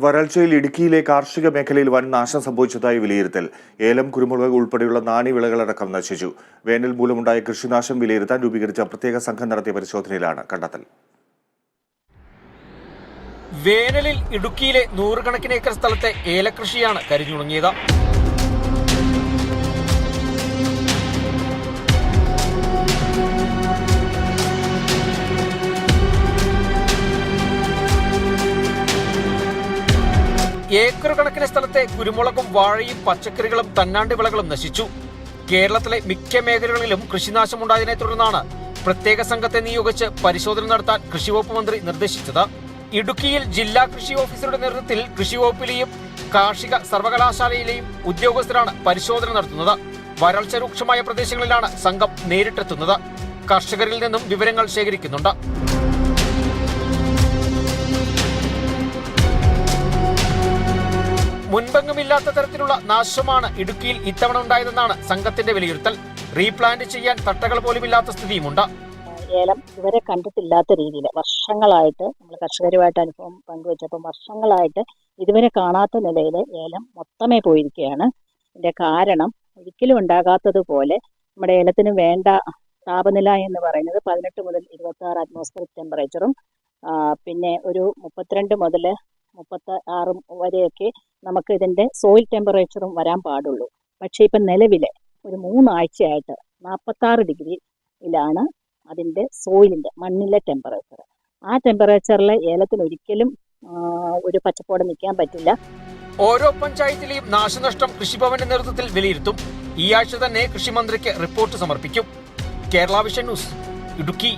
വരൾച്ചയിൽ ഇടുക്കിയിലെ കാർഷിക മേഖലയിൽ വൻ നാശം സംഭവിച്ചതായി വിലയിരുത്തൽ. ഏലം, കുരുമുളക് ഉൾപ്പെടെയുള്ള നാണ്യവിളകളടക്കം നശിച്ചു. വേനൽ മൂലമുണ്ടായ കൃഷിനാശം വിലയിരുത്താൻ രൂപീകരിച്ച പ്രത്യേക സംഘം നടത്തിയ പരിശോധനയിലാണ് കണ്ടെത്തൽ. വേനലിൽ ഇടുക്കിയിലെ നൂറുകണക്കിന് ഏക്കർ സ്ഥലത്തെ ഏലകൃഷിയാണ് കരിഞ്ഞുണങ്ങിയത്. ഏക്കർ കണക്കിന് സ്ഥലത്തെ കുരുമുളകും വാഴയും പച്ചക്കറികളും തന്നാണ്ട് വിളകളും നശിച്ചു. കേരളത്തിലെ മിക്ക മേഖലകളിലും കൃഷിനാശമുണ്ടായതിനെ തുടർന്നാണ് പ്രത്യേക സംഘത്തെ നിയോഗിച്ച് പരിശോധന നടത്താൻ കൃഷിവകുപ്പ് മന്ത്രി നിർദ്ദേശിച്ചത്. ഇടുക്കിയിൽ ജില്ലാ കൃഷി ഓഫീസറുടെ നേതൃത്വത്തിൽ കൃഷിവകുപ്പിലെയും കാർഷിക സർവകലാശാലയിലെയും ഉദ്യോഗസ്ഥരാണ് പരിശോധന നടത്തുന്നത്. വരൾച്ച രൂക്ഷമായ പ്രദേശങ്ങളിലാണ് സംഘം നേരിട്ടെത്തുന്നത്. കർഷകരിൽ നിന്നും വിവരങ്ങൾ ശേഖരിക്കുന്നുണ്ട്. മുൻപെങ്ങുമില്ലാത്ത തരത്തിലുള്ള നാശമാണ് ഇടുക്കിയിൽ ഇത്തവണ ഉണ്ടായതെന്നാണ് സംഘത്തിന്റെ വിലയിരുത്തൽ. റീപ്ലാന്റ് ചെയ്യാൻ തട്ടകൾ പോലുമില്ലാത്ത സ്ഥിതിയുമുണ്ട്. ഏലം ഇതുവരെ കണ്ടിട്ടില്ലാത്ത രീതിയിൽ വർഷങ്ങളായിട്ട് നമ്മൾ കർഷകരുമായിട്ട് അനുഭവം പങ്കുവച്ചപ്പോൾ വർഷങ്ങളായിട്ട് ഇതുവരെ കാണാത്ത നിലയിൽ ഏലം മൊത്തമേ പോയിരിക്കുകയാണ്. ഇതിന്റെ കാരണം ഒരിക്കലും ഉണ്ടാകാത്തതുപോലെ നമ്മുടെ ഏലത്തിന് വേണ്ട താപനില എന്ന് പറയുന്നത് 18 മുതൽ 26 അറ്റ്മോസ്ഫിയറിക് ടെമ്പറേച്ചറും പിന്നെ ഒരു 32 മുതൽ 36 വരെയൊക്കെ നമുക്ക് ഇതിന്റെ സോയിൽ ടെമ്പറേച്ചറും വരാൻ പാടുള്ളൂ. പക്ഷേ ഇപ്പം നിലവിലെ ഒരു 3 ആഴ്ചയായിട്ട് 46 ഡിഗ്രിയിലാണ് അതിന്റെ സോയിലിന്റെ മണ്ണിലെ ടെമ്പറേച്ചർ. ആ ടെമ്പറേച്ചറിൽ ഏലത്തിന് ഒരിക്കലും ഒരു പച്ചപ്പോടെ നിൽക്കാൻ പറ്റില്ല. ഓരോ പഞ്ചായത്തിലെയും നാശനഷ്ടം കൃഷിഭവന്റെ നേതൃത്വത്തിൽ വിലയിരുത്തും. ഈ ആഴ്ച തന്നെ കൃഷിമന്ത്രിക്ക് റിപ്പോർട്ട് സമർപ്പിക്കും. Kerala vision news, Idukki.